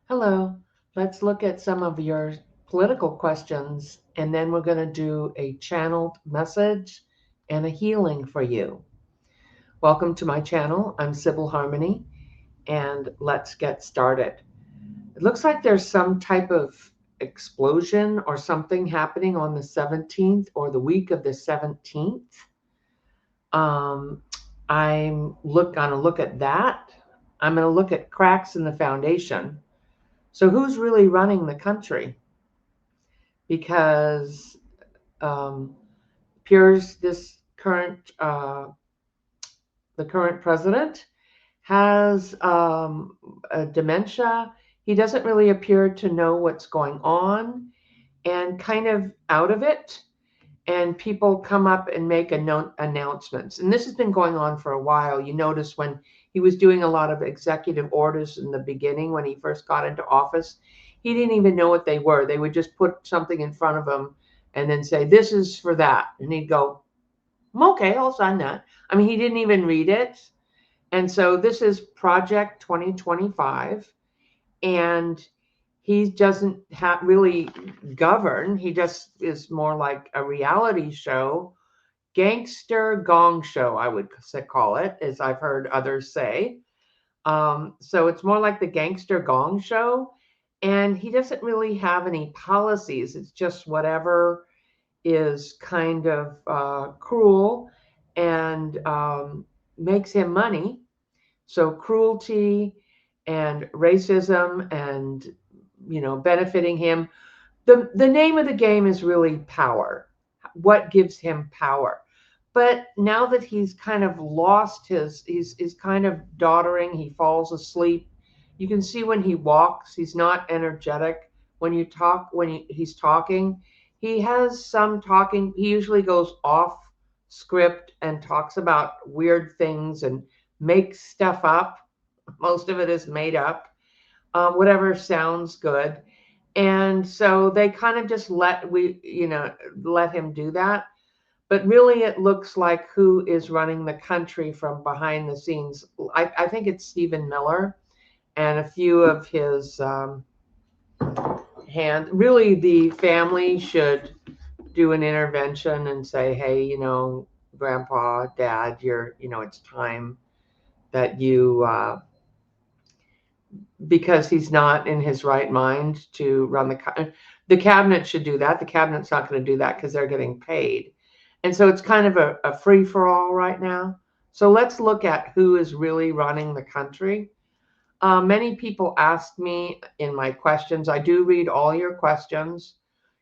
Hello. Let's look at some of your political questions, and then we're going to do a channeled message and a healing for you. Welcome to my channel. I'm Sybil Harmony, and let's get started. It looks like there's some type of explosion or something happening on the 17th or the week of the 17th. Um, I'm going to look at that. I'm going to look at cracks in the foundation. So, who's really running the country? Because um, Pierce, the current president, has a dementia. He doesn't really appear to know what's going on and kind of out of it. And people come up and make announcements. And this has been going on for a while. You notice when he was doing a lot of executive orders in the beginning, when he first got into office, he didn't even know what they were. They would just put something in front of him and then say, "This is for that." And he'd go, "Okay, I'll sign that." I mean, he didn't even read it. And so this is Project 2025. And he doesn't really govern. He just is more like a reality show, gangster gong show, I would call it, as I've heard others say. So it's more like the gangster gong show. And he doesn't really have any policies. It's just whatever is kind of cruel and makes him money. So cruelty and racism and benefiting him. The name of the game is really power. What gives him power? But now that he's kind of lost he's kind of doddering, he falls asleep. You can see when he walks, he's not energetic. He's talking, he has some talking. He usually goes off script and talks about weird things and makes stuff up. Most of it is made up, whatever sounds good. And so they kind of just let him do that. But really, it looks like who is running the country from behind the scenes. I think it's Stephen Miller and a few of his really, the family should do an intervention and say, "Hey, Grandpa, Dad, it's time that you because he's not in his right mind to run the cabinet should do that. The cabinet's not going to do that because they're getting paid." And so it's kind of a free for all right now. So let's look at who is really running the country. Many people ask me in my questions, I do read all your questions,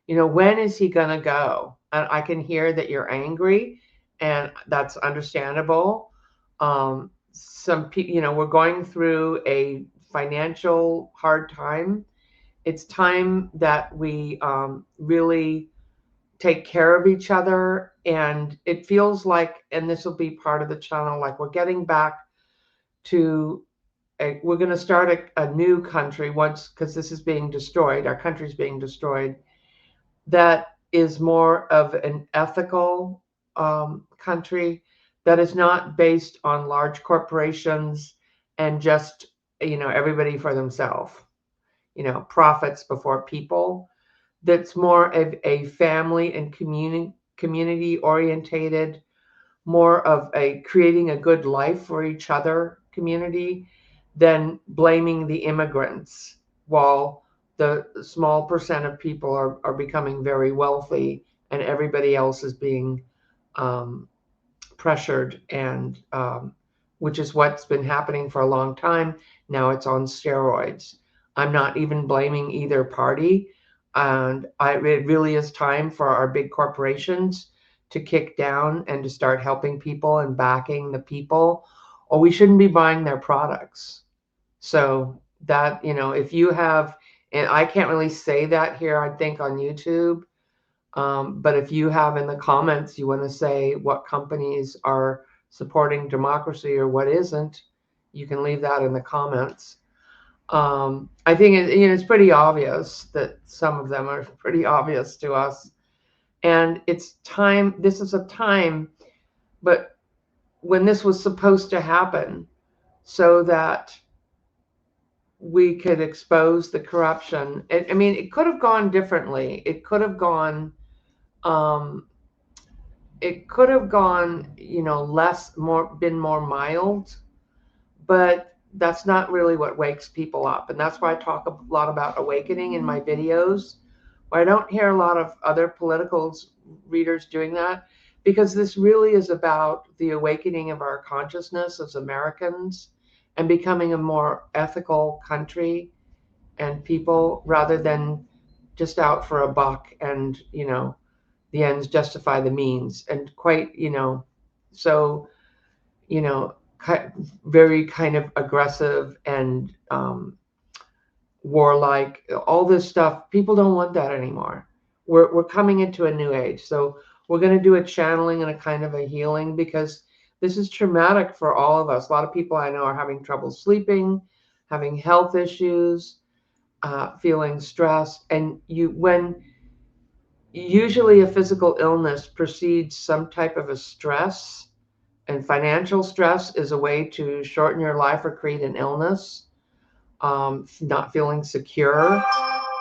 when is he going to go? And I can hear that you're angry, and that's understandable. Some people, we're going through a financial hard time. It's time that we really take care of each other. And it feels like, and this will be part of the channel, like we're getting back to we're going to start a new country once, because this is being destroyed. Our country's being destroyed. That is more of an ethical country that is not based on large corporations and just everybody for themselves, profits before people. That's more of a family and community orientated, more of a creating a good life for each other community than blaming the immigrants, while the small percent of people are becoming very wealthy and everybody else is being um, pressured, and which is what's been happening for a long time. Now it's on steroids. I'm not even blaming either party. And it really is time for our big corporations to kick down and to start helping people and backing the people, or we shouldn't be buying their products. So that, if you have, and I can't really say that here, I think on YouTube, but if you have in the comments, you want to say what companies are supporting democracy or what isn't, you can leave that in the comments. I think it's pretty obvious that some of them are pretty obvious to us. And it's time, this is a time, but when this was supposed to happen, so that we could expose the corruption. I mean, it could have gone differently. It could have gone, um, been more mild, but that's not really what wakes people up. And that's why I talk a lot about awakening in my videos. I don't hear a lot of other political readers doing that, because this really is about the awakening of our consciousness as Americans and becoming a more ethical country and people, rather than just out for a buck and, the ends justify the means. And quite, so, you know, very kind of aggressive and warlike, all this stuff. People don't want that anymore. We're coming into a new age. So we're going to do a channeling and a kind of a healing, because this is traumatic for all of us. A lot of people I know are having trouble sleeping, having health issues, feeling stressed. And when usually a physical illness precedes some type of a stress, and financial stress is a way to shorten your life or create an illness. Not feeling secure,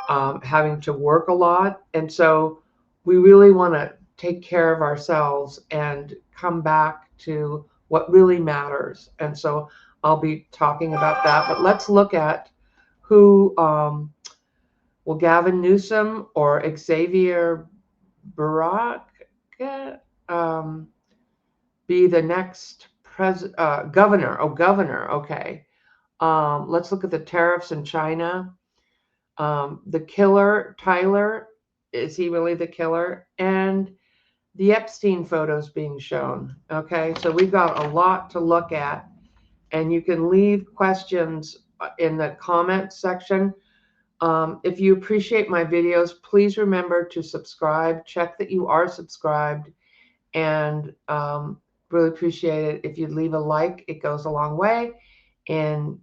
having to work a lot. And so we really want to take care of ourselves and come back to what really matters. And so I'll be talking about that. But let's look at who, will Gavin Newsom or Xavier Barack um, be the next governor? Oh, governor. Okay. Let's look at the tariffs in China. The killer, Tyler, is he really the killer? And the Epstein photos being shown. Okay, so we've got a lot to look at. And you can leave questions in the comments section. If you appreciate my videos, please remember to subscribe. Check that you are subscribed. And really appreciate it if you'd leave a like. It goes a long way in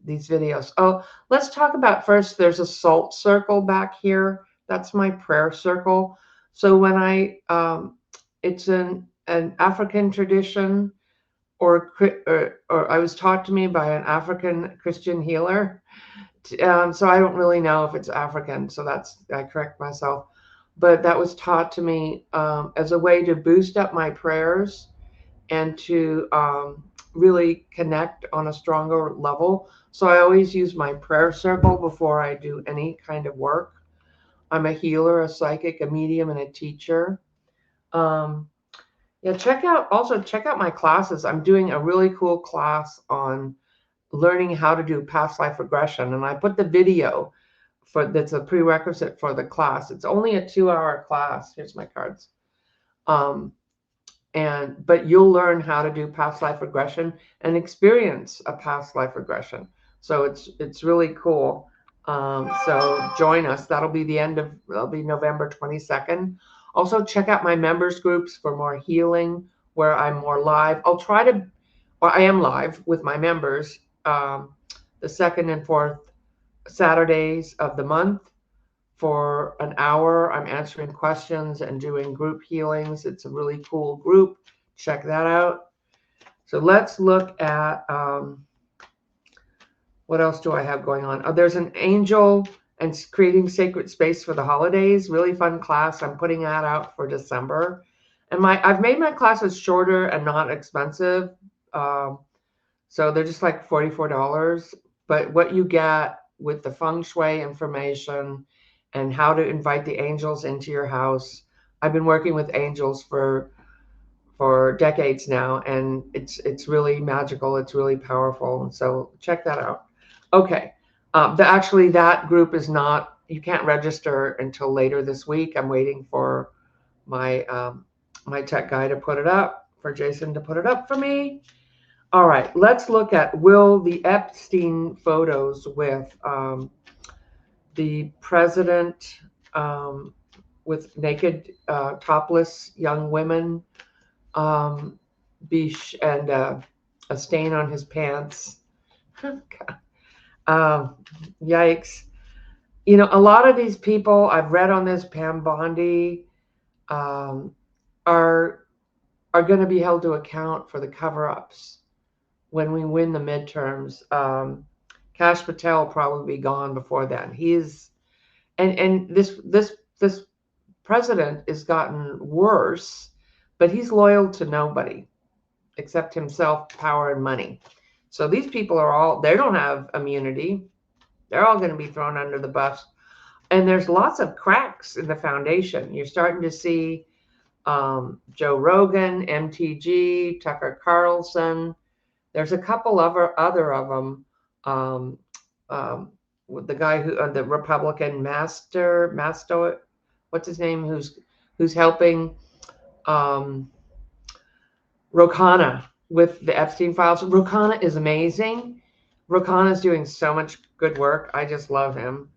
these videos. Oh, let's talk about first, there's a salt circle back here. That's my prayer circle. So when it's an African tradition, or I was taught to me by an African Christian healer. So I don't really know if it's African, so I correct myself. But that was taught to me as a way to boost up my prayers and to really connect on a stronger level. So I always use my prayer circle before I do any kind of work. I'm a healer, a psychic, a medium, and a teacher. Um, yeah, check out my classes. I'm doing a really cool class on learning how to do past life regression, and I put the video that's a prerequisite for the class. It's only a 2-hour class. Here's my cards. But you'll learn how to do past life regression and experience a past life regression. So it's really cool. So join us. That'll be November 22nd. Also check out my members groups for more healing, where I'm more live. I am live with my members the second and fourth Saturdays of the month. For an hour, I'm answering questions and doing group healings. It's a really cool group. Check that out. So let's look at what else do I have going on? Oh, there's an angel and creating sacred space for the holidays. Really fun class. I'm putting that out for December. And I've made my classes shorter and not expensive. So they're just like $44. But what you get with the feng shui information and how to invite the angels into your house. I've been working with angels for decades now, and it's really magical. It's really powerful. So check that out. Okay. Actually, that group is not, you can't register until later this week. I'm waiting for my my tech guy to put it up, for Jason to put it up for me. All right, let's look at, will the Epstein photos with the president with naked, topless young women, and a stain on his pants. Yikes. A lot of these people I've read on this, Pam Bondi, are going to be held to account for the cover-ups when we win the midterms. Kash Patel will probably be gone before then. And this president has gotten worse, but he's loyal to nobody except himself, power, and money. So these people they don't have immunity. They're all going to be thrown under the bus. And there's lots of cracks in the foundation. You're starting to see Joe Rogan, MTG, Tucker Carlson. There's a couple of other of them. The guy the Republican Masto, what's his name? Who's helping Rokana with the Epstein files. Rokana is amazing. Rokana is doing so much good work. I just love him.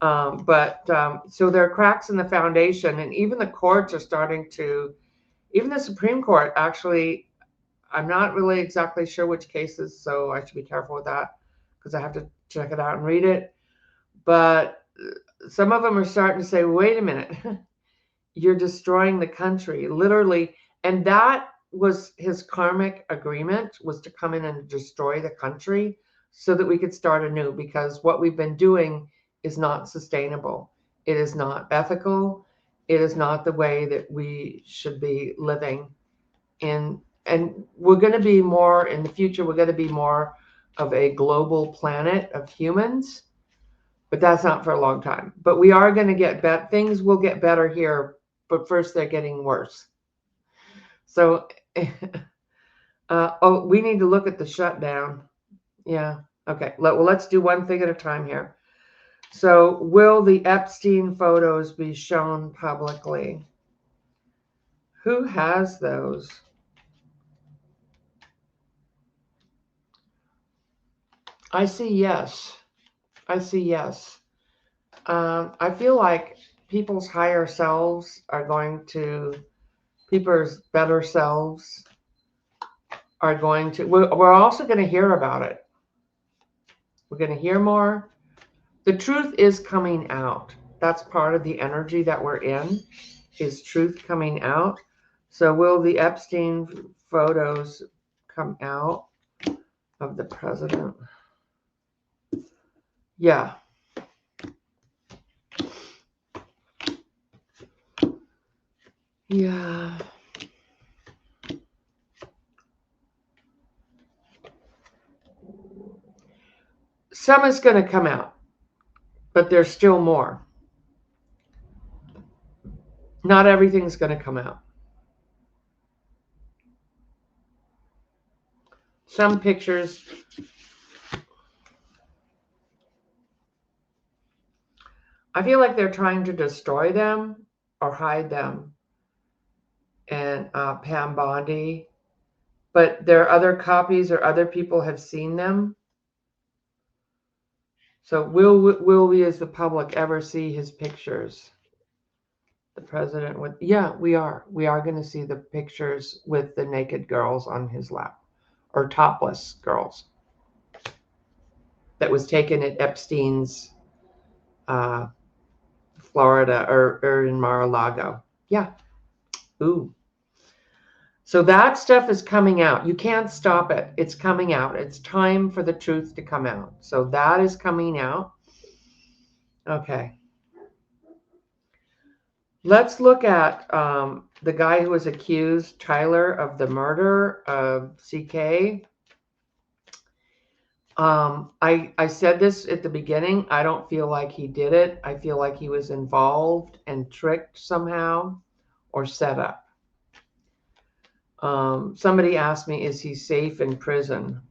So there are cracks in the foundation, and even the courts are starting to, even the Supreme Court, actually, I'm not really exactly sure which cases, so I should be careful with that because I have to check it out and read it. But some of them are starting to say, wait a minute, you're destroying the country, literally. And that was his karmic agreement, was to come in and destroy the country so that we could start anew, because what we've been doing is not sustainable. It is not ethical. It is not the way that we should be living in. And we're going to be more, in the future, we're going to be more of a global planet of humans, but that's not for a long time. But we are going to get better. Things will get better here, but first they're getting worse. So, we need to look at the shutdown. Yeah. Okay. Let's do one thing at a time here. So, will the Epstein photos be shown publicly? Who has those? I see yes. I see yes. I feel like people's higher selves are going to, people's better selves are going to, we're also going to hear about it. We're going to hear more. The truth is coming out. That's part of the energy that we're in, is truth coming out. So will the Epstein photos come out of the president? Yeah. Yeah. Some is going to come out, but there's still more. Not everything's going to come out. Some pictures, I feel like they're trying to destroy them or hide them. And Pam Bondi, but there are other copies, or other people have seen them. So will we as the public ever see his pictures? The president would, yeah, we are going to see the pictures with the naked girls on his lap, or topless girls, that was taken at Epstein's Florida, or in Mar-a-Lago. Yeah. Ooh. So that stuff is coming out. You can't stop it. It's coming out. It's time for the truth to come out. So that is coming out. Okay. Let's look at the guy who was accused, Tyler, of the murder of CK. I said this at the beginning. I don't feel like he did it. I feel like he was involved and tricked somehow, or set up. Somebody asked me, is he safe in prison?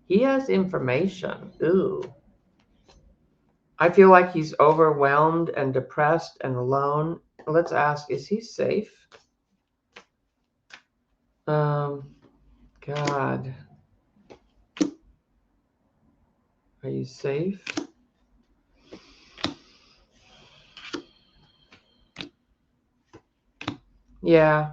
He has information. Ooh. I feel like he's overwhelmed and depressed and alone. Let's ask, is he safe? God. Are you safe? Yeah.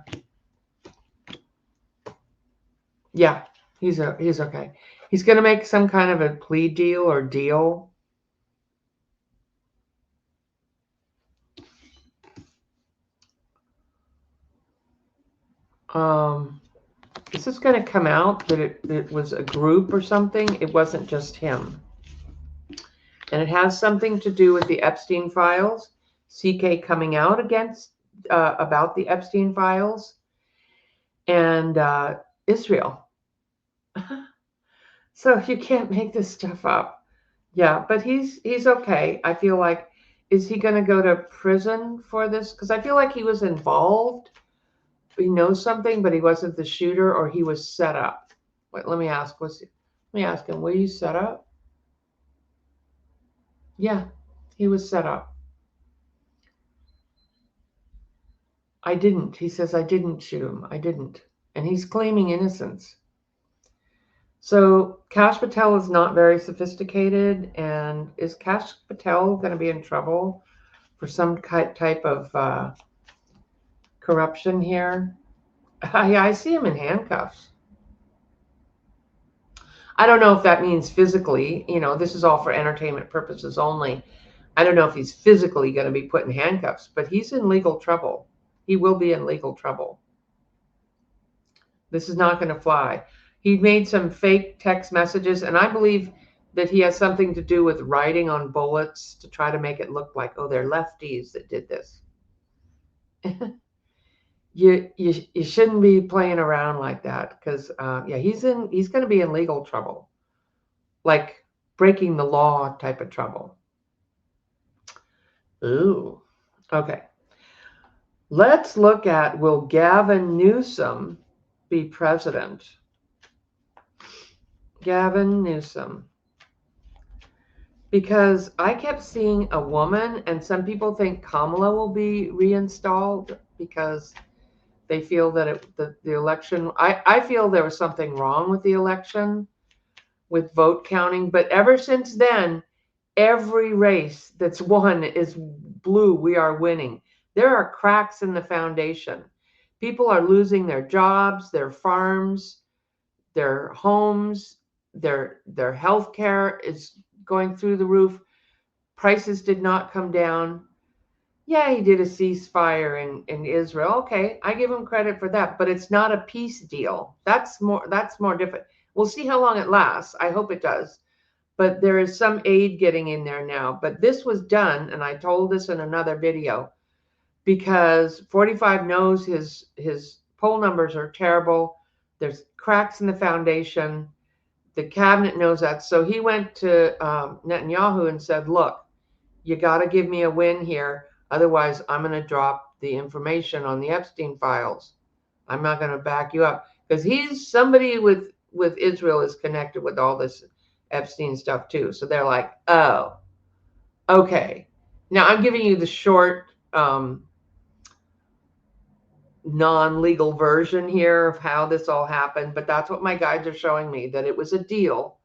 Yeah, he's okay. He's going to make some kind of a plea deal or deal. Is this going to come out that it was a group or something? It wasn't just him. And it has something to do with the Epstein files, CK coming out against about the Epstein files, and Israel. So you can't make this stuff up. Yeah, but he's okay. I feel like, is he going to go to prison for this? Because I feel like he was involved. He knows something, but he wasn't the shooter, or he was set up. Wait, let me ask. Let me ask him. Were you set up? Yeah, he was set up. I didn't. He says I didn't shoot him. I didn't, and he's claiming innocence. So Kash Patel is not very sophisticated, and is Kash Patel going to be in trouble for some type of corruption here? I see him in handcuffs. I don't know if that means physically. This is all for entertainment purposes only. I don't know if he's physically going to be put in handcuffs, but he's in legal trouble. He will be in legal trouble. This is not going to fly. He made some fake text messages, and I believe that he has something to do with writing on bullets to try to make it look like, oh, they're lefties that did this. you shouldn't be playing around like that, because yeah, he's going to be in legal trouble, like breaking the law type of trouble. Ooh, okay. Let's look at, will Gavin Newsom be president? Gavin Newsom. Because I kept seeing a woman, and some people think Kamala will be reinstalled because they feel that the election, I feel there was something wrong with the election, with vote counting. But ever since then, every race that's won is blue. We are winning. There are cracks in the foundation. People are losing their jobs, their farms, their homes, their health care is going through the roof. Prices did not come down. Yeah, he did a ceasefire in Israel. Okay, I give him credit for that, but it's not a peace deal. That's more different. We'll see how long it lasts. I hope it does. But there is some aid getting in there now. But this was done, and I told this in another video, because 45 knows his poll numbers are terrible. There's cracks in the foundation. The cabinet knows that. So he went to Netanyahu and said, look, you got to give me a win here. Otherwise, I'm going to drop the information on the Epstein files. I'm not going to back you up. Because he's somebody with Israel is connected with all this Epstein stuff too. So they're like, oh, okay. Now I'm giving you the short non-legal version here of how this all happened, but that's what my guides are showing me, that it was a deal,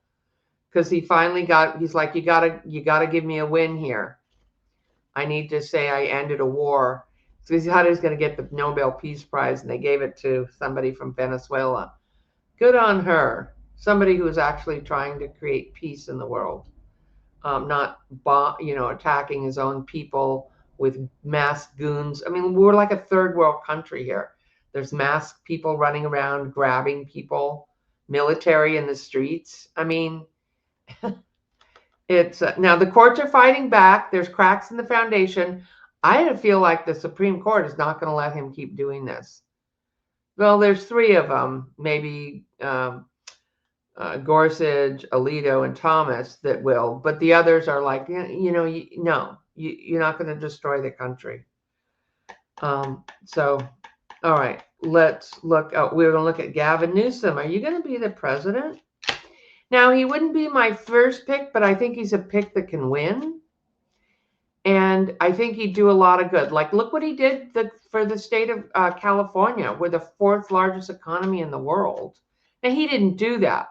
because he finally he's like, you gotta give me a win here. I need to say I ended a war. So he thought he was going to get the Nobel Peace Prize, and they gave it to somebody from Venezuela. Good on her. Somebody who is actually trying to create peace in the world, not attacking his own people with masked goons. I mean, we're like a third world country here. There's masked people running around grabbing people, military in the streets. I mean, it's now the courts are fighting back. There's cracks in the foundation. I feel like the Supreme Court is not going to let him keep doing this. Well, there's three of them, maybe Gorsuch, Alito, and Thomas that will, but the others are like, no, you're not going to destroy the country. So, all right, let's look. We're going to look at Gavin Newsom. Are you going to be the president? Now, he wouldn't be my first pick, but I think he's a pick that can win. And I think he'd do a lot of good. Like, look what he did for the state of California. We're the fourth largest economy in the world. Now, he didn't do that,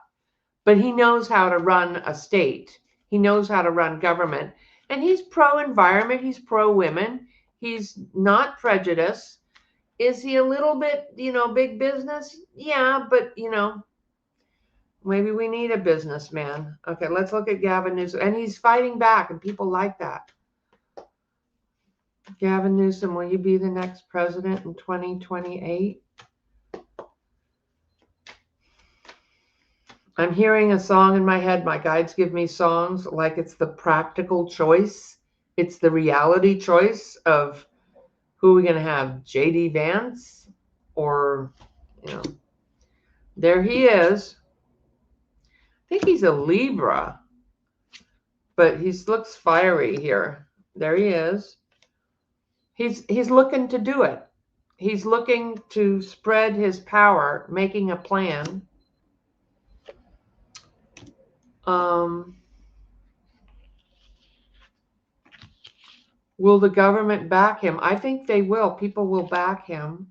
but he knows how to run a state. He knows how to run government. And he's pro-environment. He's pro-women. He's not prejudiced. Is he a little bit, big business? Yeah, but, maybe we need a businessman. Okay, let's look at Gavin Newsom. And he's fighting back, and people like that. Gavin Newsom, will you be the next president in 2028? I'm hearing a song in my head. My guides give me songs like it's the practical choice. It's the reality choice of who are we going to have, J.D. Vance or, you know, there he is. I think he's a Libra, but he looks fiery here. There he is. He's looking to do it. He's looking to spread his power, making a plan. Will the government back him? I think they will. People will back him.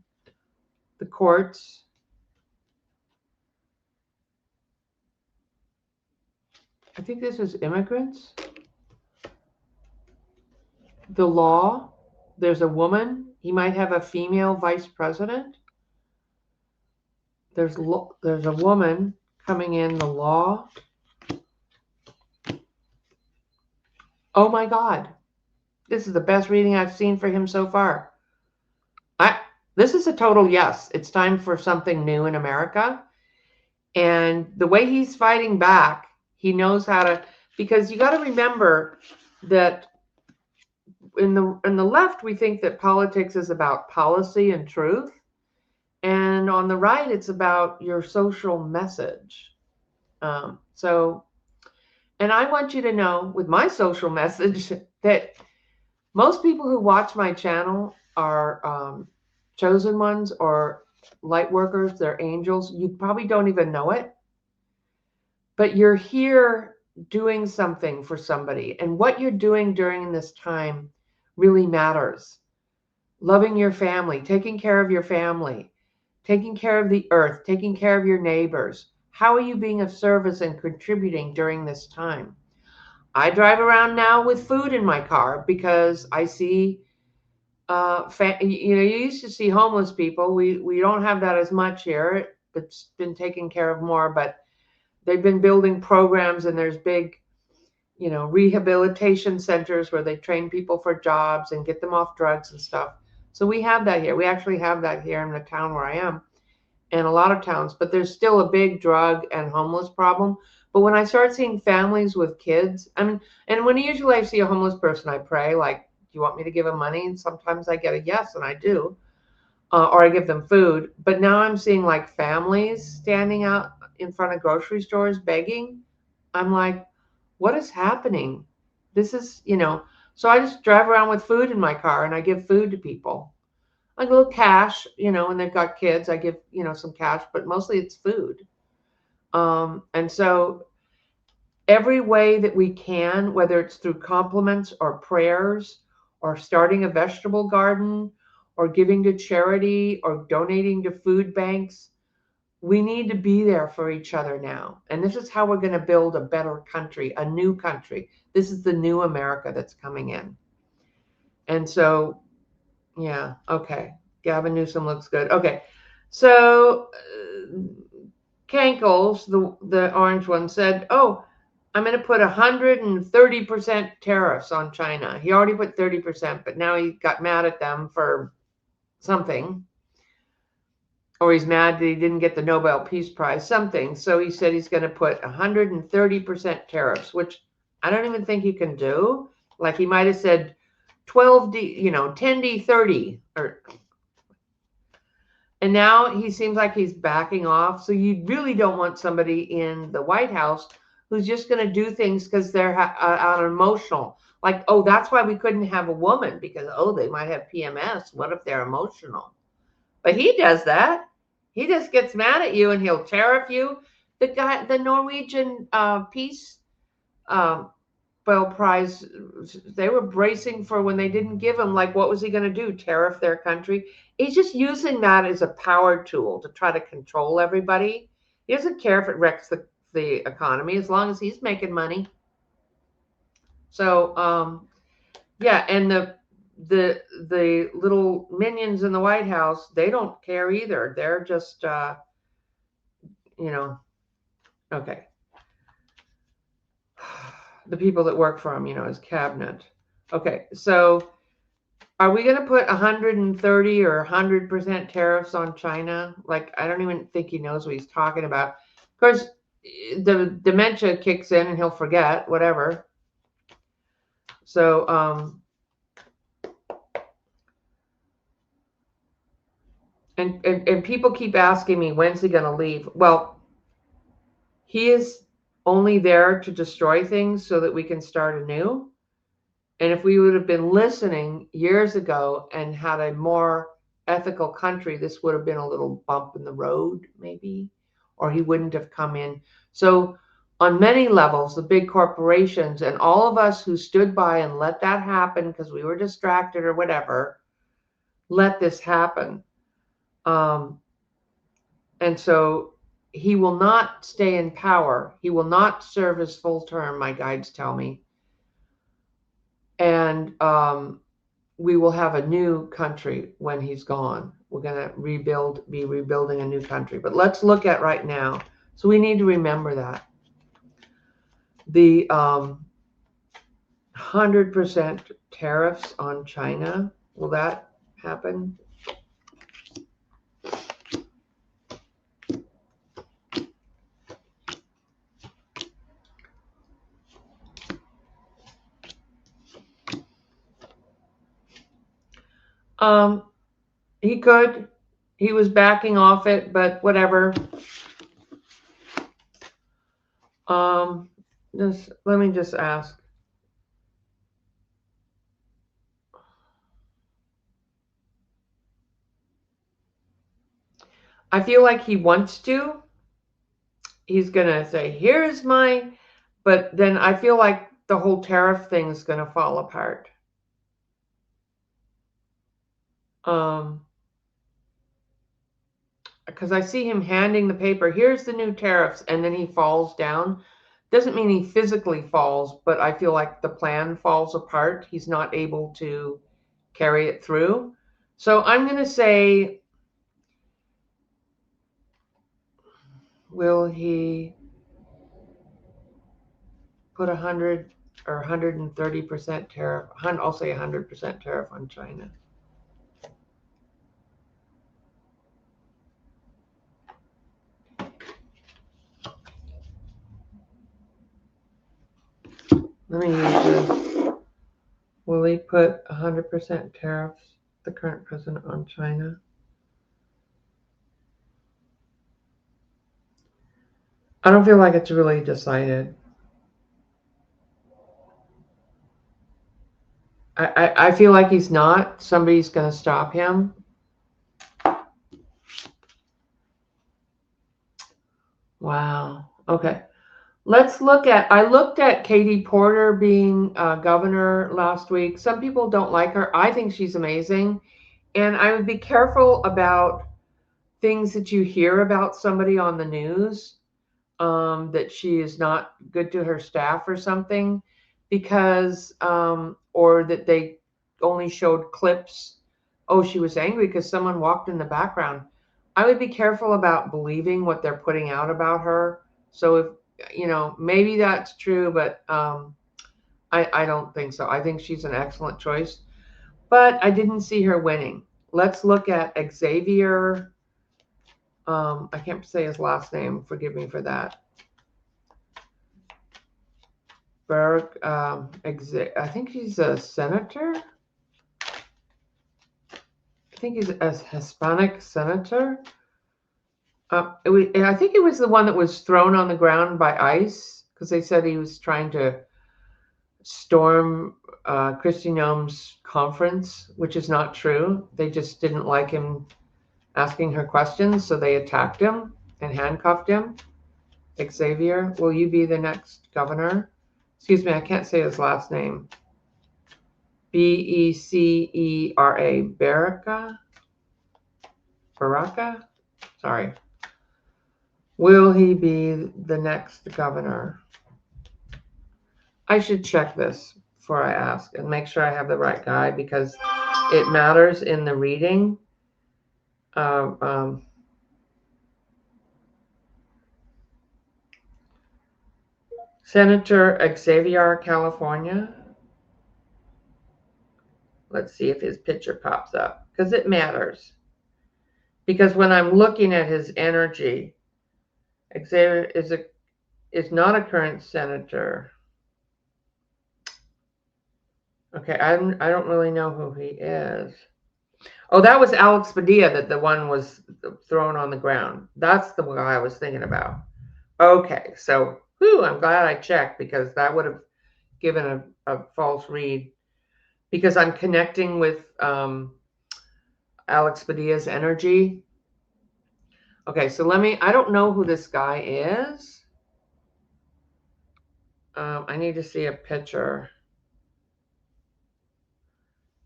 The courts. I think this is immigrants. The law. There's a woman. He might have a female vice president. There's a woman coming in. The law. Oh my God. This is the best reading I've seen for him so far. This is a total yes. It's time for something new in America. And the way he's fighting back, he knows how to, because you got to remember that in the left, we think that politics is about policy and truth. And on the right, it's about your social message. And I want you to know with my social message that most people who watch my channel are chosen ones or light workers. They're angels. You probably don't even know it, but you're here doing something for somebody. And what you're doing during this time really matters. Loving your family, taking care of your family, taking care of the earth, taking care of your neighbors. How are you being of service and contributing during this time? I drive around now with food in my car because I see, you used to see homeless people. We don't have that as much here. It's been taken care of more, but they've been building programs, and there's big, rehabilitation centers where they train people for jobs and get them off drugs and stuff. So we have that here. We actually have that here in the town where I am, and a lot of towns, but there's still a big drug and homeless problem. But when I start seeing families with kids, and when usually I see a homeless person, I pray, like, do you want me to give them money? And sometimes I get a yes, and I do, or I give them food. But now I'm seeing like families standing out in front of grocery stores begging. I'm like, what is happening? This is, so I just drive around with food in my car and I give food to people. Like a little cash, when they've got kids, I give, some cash, but mostly it's food. And so every way that we can, whether it's through compliments or prayers or starting a vegetable garden or giving to charity or donating to food banks, we need to be there for each other now. And this is how we're going to build a better country, a new country. This is the new America that's coming in. And so, yeah, okay. Gavin Newsom looks good. Okay. So Kankles, the orange one, said, oh, I'm going to put 130% tariffs on China. He already put 30%, but now he got mad at them for something. Or he's mad that he didn't get the Nobel Peace Prize, something. So he said he's going to put 130% tariffs, which I don't even think he can do. Like he might have said 12D, 10D, 30. And now he seems like he's backing off. So you really don't want somebody in the White House who's just going to do things because they're on emotional. Like, oh, that's why we couldn't have a woman because, oh, they might have PMS. What if they're emotional? But he does that. He just gets mad at you and he'll tariff you. The Norwegian Peace Nobel Prize, they were bracing for when they didn't give him, like, what was he going to do? Tariff their country? He's just using that as a power tool to try to control everybody. He doesn't care if it wrecks the economy as long as he's making money. So, yeah, and the little minions in the White House, they don't care either. They're just, okay. The people that work for him, his cabinet. Okay, so are we going to put 130 or 100% tariffs on China? Like, I don't even think he knows what he's talking about. Of course, the dementia kicks in and he'll forget whatever. So, and people keep asking me, when's he going to leave? Well, he is only there to destroy things so that we can start anew. And if we would have been listening years ago and had a more ethical country, this would have been a little bump in the road, maybe, or he wouldn't have come in. So, on many levels, the big corporations and all of us who stood by and let that happen because we were distracted or whatever, let this happen. And so he will not stay in power. He will not serve his full term, my guides tell me. And we will have a new country when he's gone. We're going to be rebuilding a new country. But let's look at right now. So we need to remember that. The 100% tariffs on China, will that happen? He could. He was backing off it, but whatever. Let me just ask. I feel like he wants to. He's going to say, here's my, but then I feel like the whole tariff thing is going to fall apart. Because I see him handing the paper, here's the new tariffs, and then he falls down. Doesn't mean he physically falls, but I feel like the plan falls apart. He's not able to carry it through. So I'm going to say, will he put 100 or 130% tariff? I'll say 100% tariff on China. Let me use this. Will he put 100% tariffs, the current president, on China? I don't feel like it's really decided. I feel like he's not. Somebody's going to stop him. Wow. Okay. Let's look at, I looked at Katie Porter being governor last week. Some people don't like her. I think she's amazing. And I would be careful about things that you hear about somebody on the news, that she is not good to her staff or something, because, or that they only showed clips. Oh, she was angry because someone walked in the background. I would be careful about believing what they're putting out about her. So if, maybe that's true, but I don't think so. I think she's an excellent choice, but I didn't see her winning. Let's look at Xavier. I can't say his last name. Forgive me for that. Berg, I think he's a senator. I think he's a Hispanic senator. I think it was the one that was thrown on the ground by ICE because they said he was trying to storm Kristi Noem's conference, which is not true. They just didn't like him asking her questions, so they attacked him and handcuffed him. Xavier, will you be the next governor? Excuse me, I can't say his last name. Becera. Baraka? Sorry. Will he be the next governor? I should check this before I ask and make sure I have the right guy, because it matters in the reading. Senator Xavier, California. Let's see if his picture pops up, because it matters. Because when I'm looking at his energy, Xavier is is not a current senator. Okay, I don't really know who he is. Oh, that was Alex Padilla, that the one was thrown on the ground. That's the guy I was thinking about. Okay, so I'm glad I checked, because that would have given a false read, because I'm connecting with Alex Padilla's energy. Okay, so I don't know who this guy is. I need to see a picture.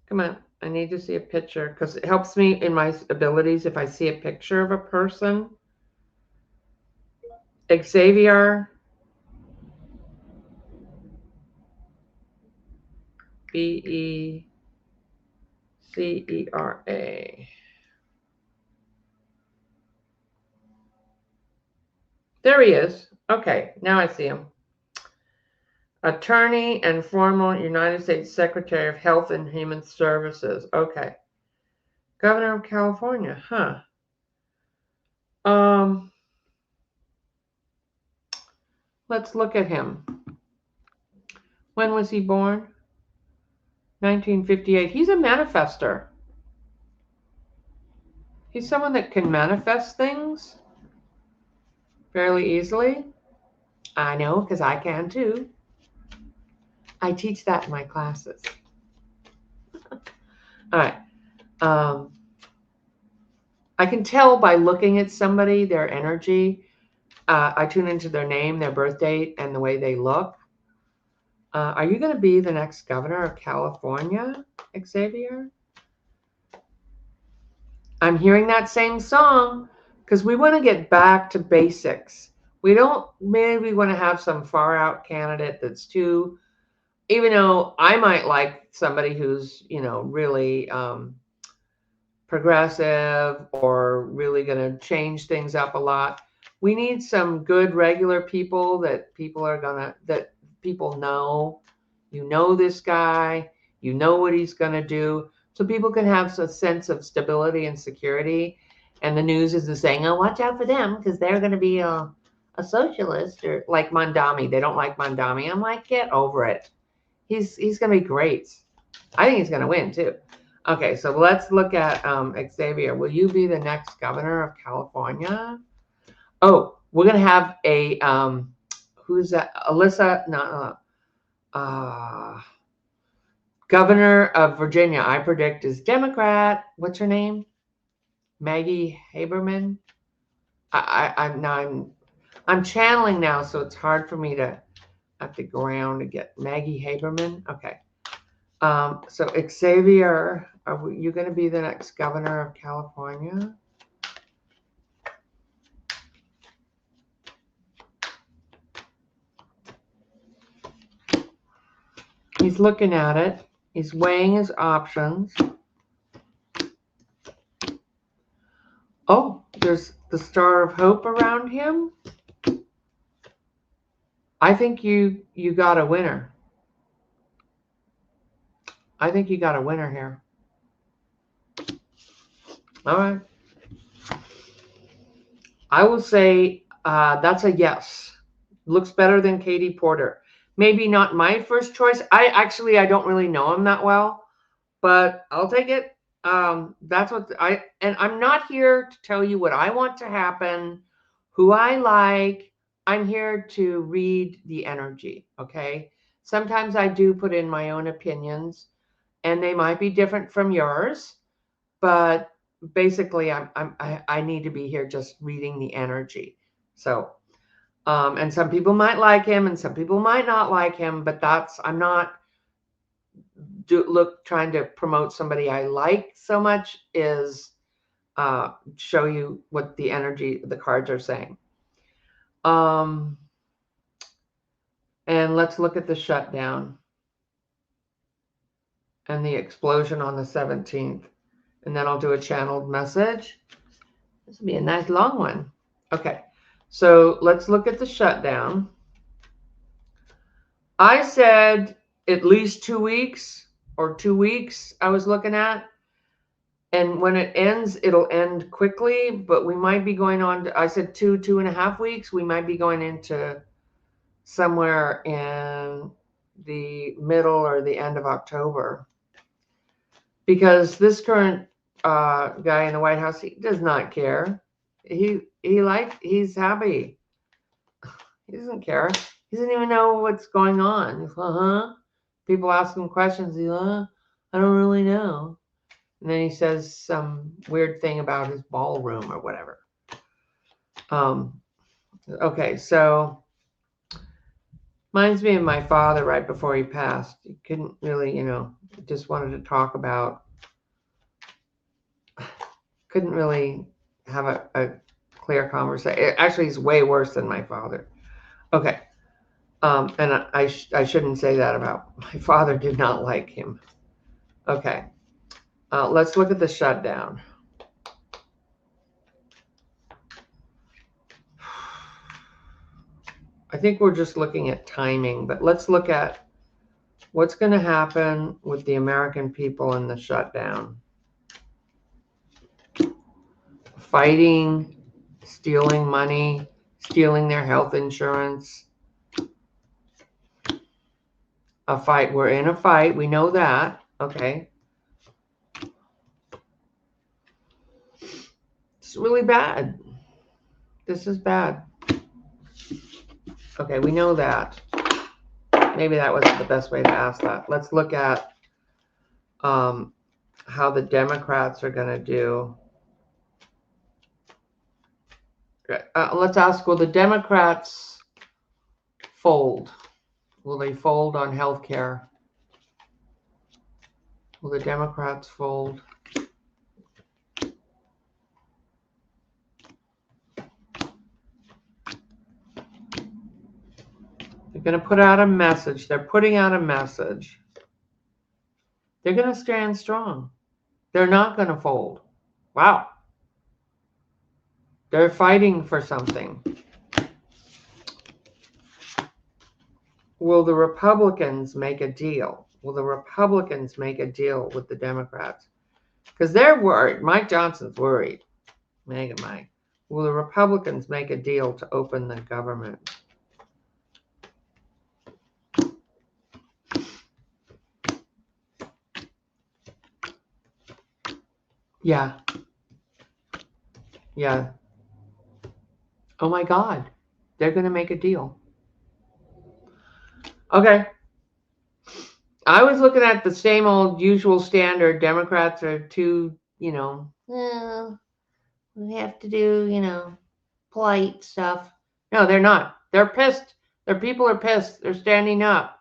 Come on, I need to see a picture, because it helps me in my abilities if I see a picture of a person. Xavier. Becera. There he is. Okay, now I see him. Attorney and former United States Secretary of Health and Human Services. Okay. Governor of California, huh? Let's look at him. When was he born? 1958. He's a manifester. He's someone that can manifest things fairly easily. I know, because I can too. I teach that in my classes. All right. I can tell by looking at somebody, their energy. I tune into their name, their birth date, and the way they look. Are you going to be the next governor of California, Xavier? I'm hearing that same song, because we want to get back to basics. We don't maybe want to have some far out candidate that's too, even though I might like somebody who's, really progressive or really going to change things up a lot. We need some good regular people that people know. You know this guy, you know what he's going to do, so people can have a sense of stability and security. And the news isn't saying, oh, watch out for them, because they're going to be a socialist, or like Mondami. They don't like Mondami. I'm like, get over it. He's going to be great. I think he's going to win too. Okay, so let's look at Xavier. Will you be the next governor of California? Oh, we're going to have a, who's that? Alyssa, no, governor of Virginia, I predict, is Democrat. What's her name? Maggie Haberman. I'm channeling now, so it's hard for me to at the ground to get Maggie Haberman. Okay. So Xavier, are you going to be the next governor of California? He's looking at it. He's weighing his options. Oh, there's the Star of Hope around him. I think you got a winner. I think you got a winner here. All right. I will say that's a yes. Looks better than Katie Porter. Maybe not my first choice. I don't really know him that well, but I'll take it. That's what and I'm not here to tell you what I want to happen, who I like. I'm here to read the energy. Okay. Sometimes I do put in my own opinions, and they might be different from yours, but basically I need to be here just reading the energy. So and some people might like him and some people might not like him, but I'm not trying to promote somebody I like so much, is show you what the energy, the cards are saying. And let's look at the shutdown and the explosion on the 17th. And then I'll do a channeled message. This will be a nice long one. Okay, so let's look at the shutdown. I said at least 2 weeks, or 2 weeks I was looking at. And when it ends, it'll end quickly, but we might be going on to, I said 2.5 weeks. We might be going into somewhere in the middle or the end of October, because this current guy in the White House, he does not care. He's happy. He doesn't care. He doesn't even know what's going on. He's like, people ask him questions. He's like, I don't really know. And then he says some weird thing about his ballroom or whatever. Okay, so reminds me of my father right before he passed. He couldn't really, just wanted to talk about, couldn't really have a clear conversation. Actually, he's way worse than my father. Okay. And I shouldn't say that about my father. Did not like him. Okay. Let's look at the shutdown. I think we're just looking at timing, but let's look at what's going to happen with the American people in the shutdown. Fighting, stealing money, stealing their health insurance. A fight. We're in a fight. We know that. Okay. It's really bad. This is bad. Okay, we know that. Maybe that wasn't the best way to ask that. Let's look at how the Democrats are going to do. Let's ask, will the Democrats fold? Will they fold on health care? Will the Democrats fold? They're going to put out a message. They're putting out a message. They're going to stand strong. They're not going to fold. Wow. They're fighting for something. Will the Republicans make a deal? Will the Republicans make a deal with the Democrats? Because they're worried. Mike Johnson's worried. Mike. Will the Republicans make a deal to open the government? Yeah. Yeah. Oh my God. They're going to make a deal. Okay. I was looking at the same old usual standard. Democrats are too, we have to do, polite stuff. No, they're not. They're pissed. Their people are pissed. They're standing up.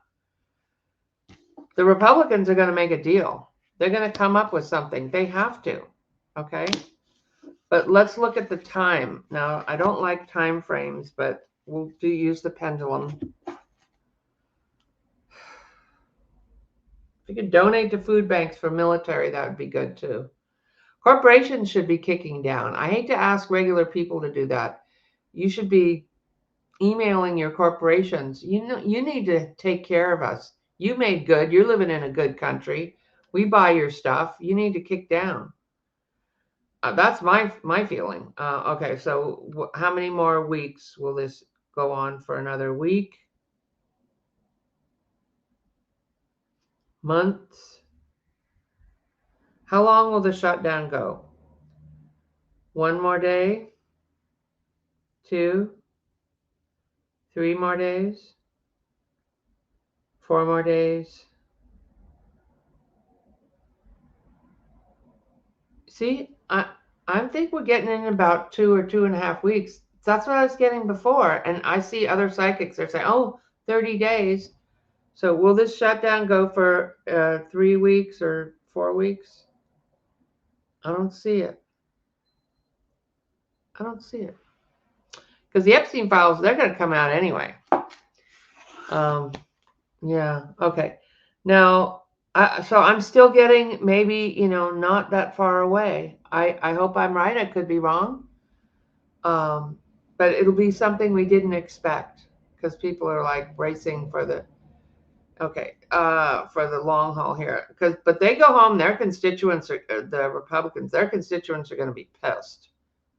The Republicans are going to make a deal. They're going to come up with something. They have to. Okay. But let's look at the time. Now, I don't like time frames, but we'll use the pendulum. If you could donate to food banks for military, that would be good too. Corporations should be kicking down. I hate to ask regular people to do that. You should be emailing your corporations. You need to take care of us. You made good. You're living in a good country. We buy your stuff. You need to kick down. That's my feeling. Okay, so how many more weeks will this go on for? Another week? Months? How long will the shutdown go? 1 more day? 2? 3 more days? 4 more days? See, I think we're getting in about 2 or 2.5 weeks. That's what I was getting before. And I see other psychics, they're saying, 30 days. So will this shutdown go for 3 weeks or 4 weeks? I don't see it. I don't see it. Because the Epstein files, they're going to come out anyway. Yeah, okay. Now, so I'm still getting maybe, not that far away. I hope I'm right. I could be wrong. But it'll be something we didn't expect because people are like bracing for the long haul here. But they go home, their constituents the Republicans, their constituents are going to be pissed.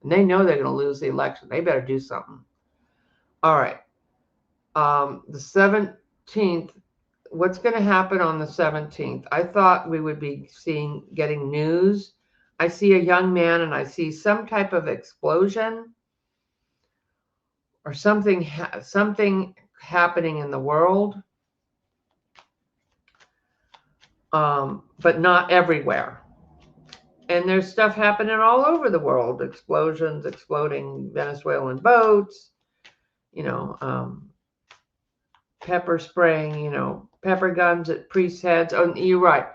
And they know they're going to lose the election. They better do something. All right. The 17th, what's going to happen on the 17th? I thought we would be getting news. I see a young man and I see some type of explosion or something happening in the world, but not everywhere. And there's stuff happening all over the world, explosions, exploding Venezuelan boats, pepper spraying, pepper guns at priests' heads. Oh, you're right.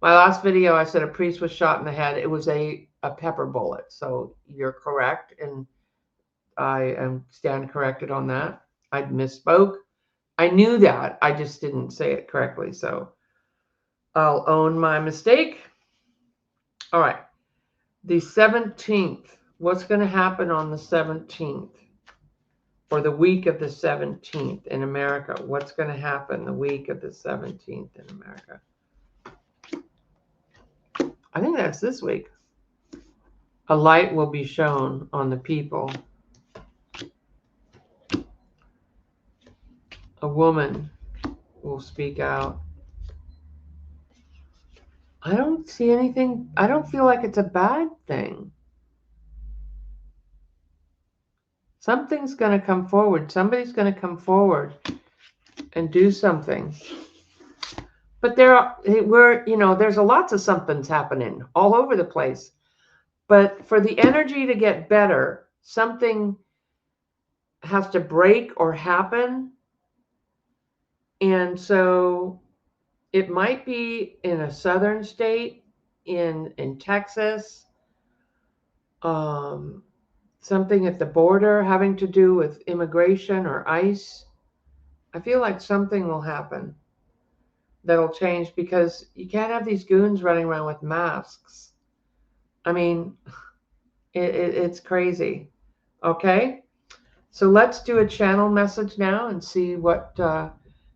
My last video, I said a priest was shot in the head. It was a pepper bullet. So you're correct. And I stand corrected on that. I misspoke. I knew that. I just didn't say it correctly. So I'll own my mistake. All right. The 17th. What's going to happen on the 17th? Or the week of the 17th in America? What's going to happen the week of the 17th in America? I think that's this week. A light will be shown on the people. A woman will speak out. I don't see anything. I don't feel like it's a bad thing. Something's going to come forward. Somebody's going to come forward and do something. But there's lots of somethings happening all over the place. But for the energy to get better, something has to break or happen. And so it might be in a southern state, in Texas, something at the border having to do with immigration or ICE. I feel like something will happen that'll change, because you can't have these goons running around with masks. I mean, it's crazy. Okay, so let's do a channel message now and see what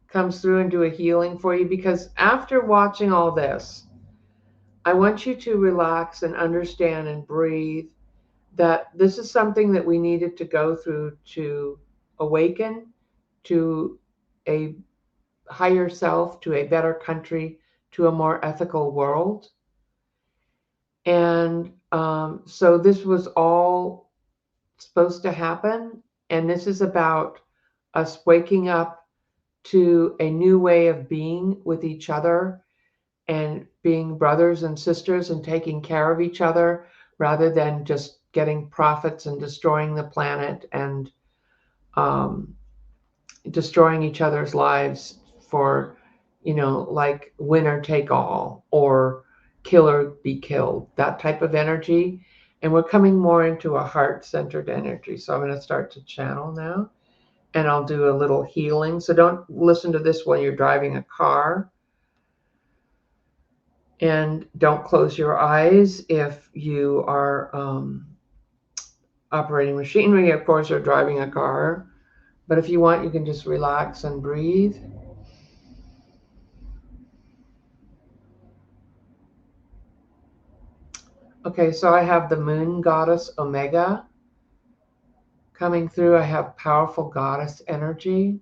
comes through and do a healing for you, because after watching all this, I want you to relax and understand and breathe that this is something that we needed to go through to awaken to a higher self, to a better country, to a more ethical world. And so this was all supposed to happen. And this is about us waking up to a new way of being with each other and being brothers and sisters and taking care of each other, rather than just getting profits and destroying the planet and destroying each other's lives for, like winner take all or kill or be killed, that type of energy. And we're coming more into a heart-centered energy. So I'm going to start to channel now, and I'll do a little healing. So don't listen to this while you're driving a car. And don't close your eyes if you are operating machinery, of course, or driving a car. But if you want, you can just relax and breathe. Okay, so I have the moon goddess Omega coming through. I have powerful goddess energy.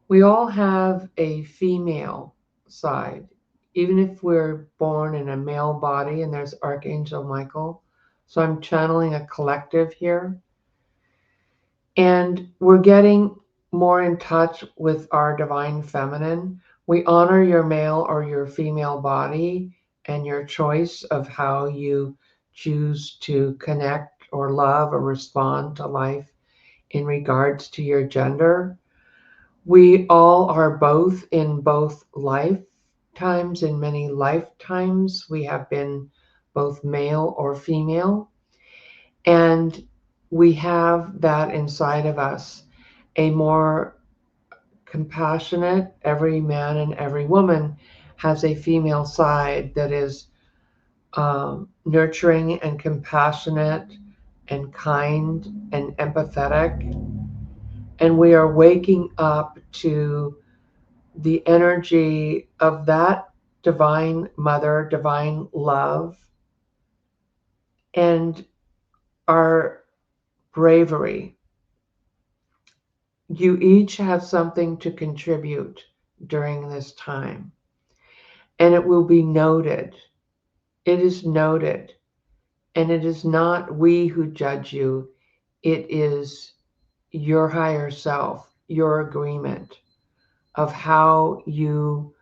We all have a female side, even if we're born in a male body, and there's Archangel Michael. So I'm channeling a collective here. And we're getting more in touch with our divine feminine. We honor your male or your female body and your choice of how you choose to connect or love or respond to life in regards to your gender. We all are both in both lifetimes. In many lifetimes, we have been both male or female. And we have that inside of us, a more compassionate, every man and every woman has a female side that is nurturing and compassionate and kind and empathetic. And we are waking up to the energy of that divine mother, divine love, and our bravery. You each have something to contribute during this time, and it will be noted. It is noted, and it is not we who judge you, it is your higher self, your agreement of how you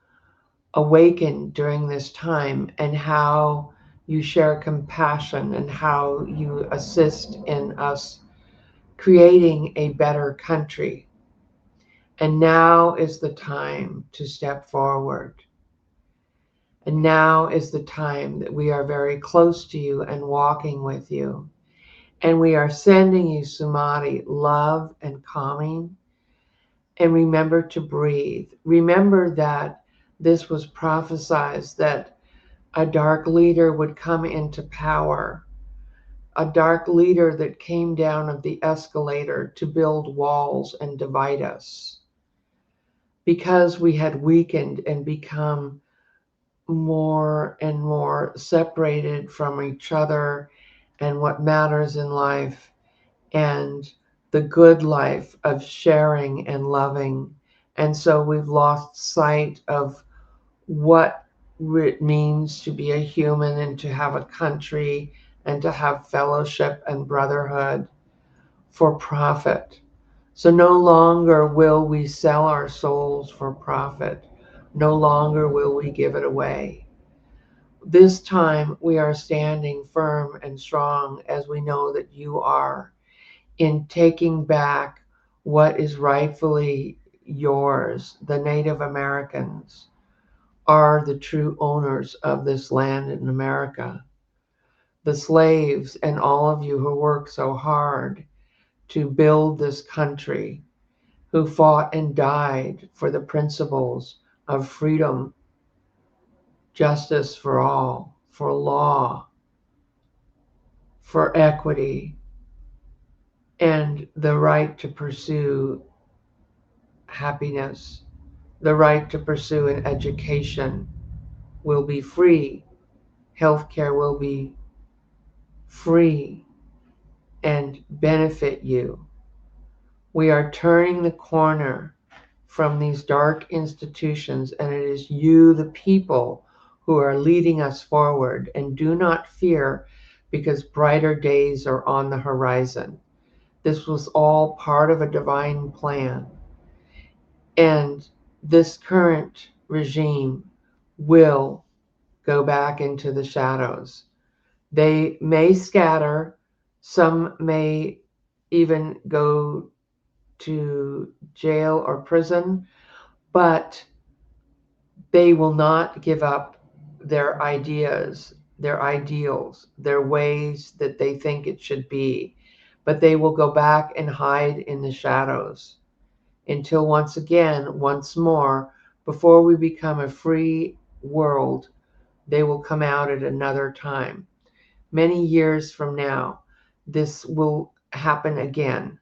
awaken during this time and how you share compassion and how you assist in us creating a better country. And now is the time to step forward. And now is the time that we are very close to you and walking with you. And we are sending you, Sumati, love and calming. And remember to breathe. Remember that this was prophesied that a dark leader would come into power, a dark leader that came down of the escalator to build walls and divide us because we had weakened and become more and more separated from each other and what matters in life and the good life of sharing and loving. And so we've lost sight of what it means to be a human and to have a country and to have fellowship and brotherhood for profit. So no longer will we sell our souls for profit. No longer will we give it away. This time we are standing firm and strong as we know that you are in taking back what is rightfully yours. The Native Americans are the true owners of this land in America. The slaves and all of you who worked so hard to build this country, who fought and died for the principles of freedom, justice for all, for law, for equity, and the right to pursue happiness, the right to pursue an education will be free, healthcare will be free and benefit you. We are turning the corner from these dark institutions, and it is you, the people, who are leading us forward. And do not fear, because brighter days are on the horizon. This was all part of a divine plan. And this current regime will go back into the shadows. They may scatter, some may even go to jail or prison, but they will not give up their ideas, their ideals, their ways that they think it should be, but they will go back and hide in the shadows until once again, once more, before we become a free world, they will come out at another time. Many years from now, this will happen again.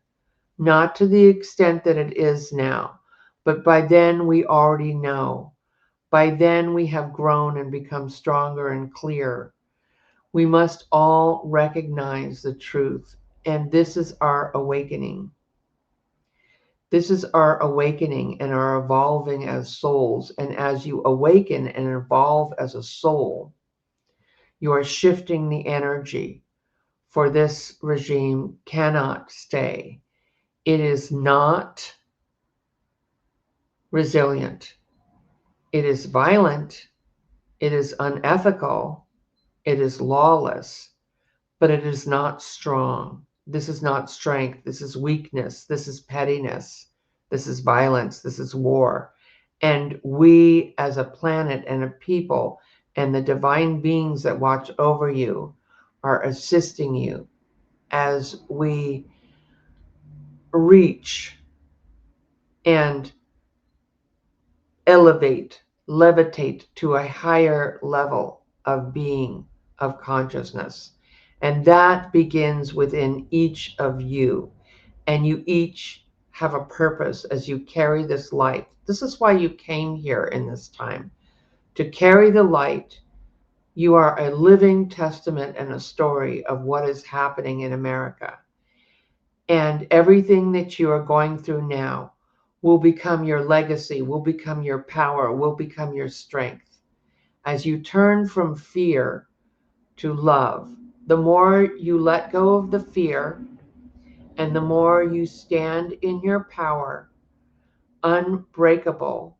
Not to the extent that it is now, but by then we already know. By then we have grown and become stronger and clear. We must all recognize the truth, and this is our awakening. This is our awakening and our evolving as souls. And as you awaken and evolve as a soul, you are shifting the energy, for this regime cannot stay. It is not resilient. It is violent. It is unethical. It is lawless, but it is not strong. This is not strength. This is weakness. This is pettiness. This is violence. This is war. And we, as a planet and a people, and the divine beings that watch over you, are assisting you as we reach and elevate, levitate to a higher level of being, of consciousness. And that begins within each of you. And you each have a purpose as you carry this light. This is why you came here in this time, to carry the light. You are a living testament and a story of what is happening in America. And everything that you are going through now will become your legacy, will become your power, will become your strength. As you turn from fear to love, the more you let go of the fear and the more you stand in your power, unbreakable,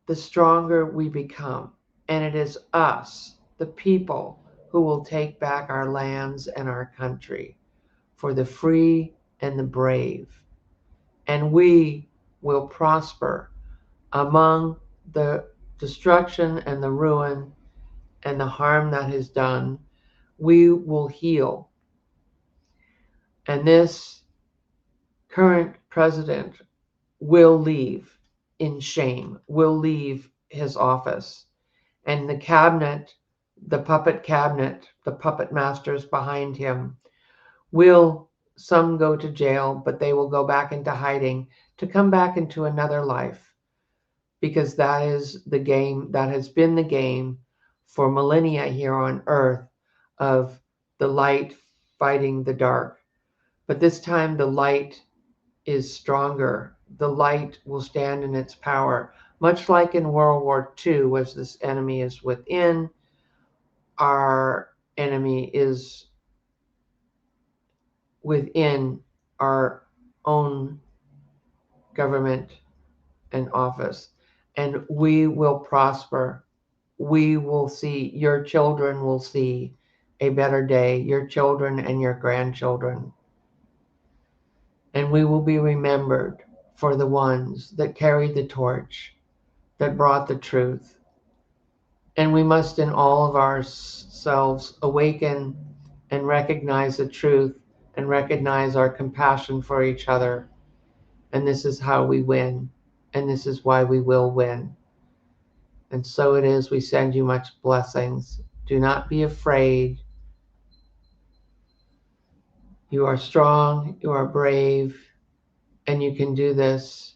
the stronger we become. And it is us, the people, who will take back our lands and our country for the free and the brave. And we will prosper among the destruction and the ruin and the harm that is done. We will heal. And this current president will leave in shame, will leave his office. And the cabinet, the puppet masters behind him, will, some go to jail, but they will go back into hiding to come back into another life, because that is the game, that has been the game for millennia here on earth, of the light fighting the dark. But this time the light is stronger. The light will stand in its power, much like in World War II, was this enemy is within, our enemy is within our own government and office. And we will prosper. We will see, your children will see a better day, your children and your grandchildren. And we will be remembered for the ones that carried the torch, that brought the truth. And we must in all of ourselves awaken and recognize the truth and recognize our compassion for each other. And this is how we win. And this is why we will win. And so it is. We send you much blessings. Do not be afraid. You are strong, you are brave, and you can do this.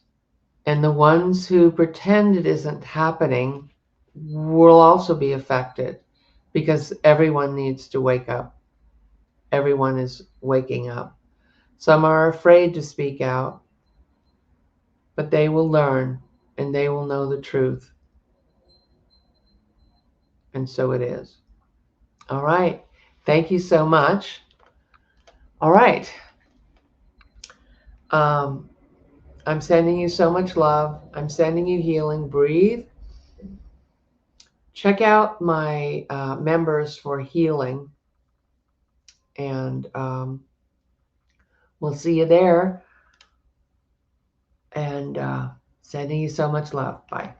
And the ones who pretend it isn't happening will also be affected, because everyone needs to wake up. Everyone is waking up. Some are afraid to speak out, but they will learn and they will know the truth. And so it is. All right. Thank you so much. All right. Um, I'm sending you so much love. I'm sending you healing. Breathe. Check out my members for healing. And we'll see you there. And sending you so much love. Bye.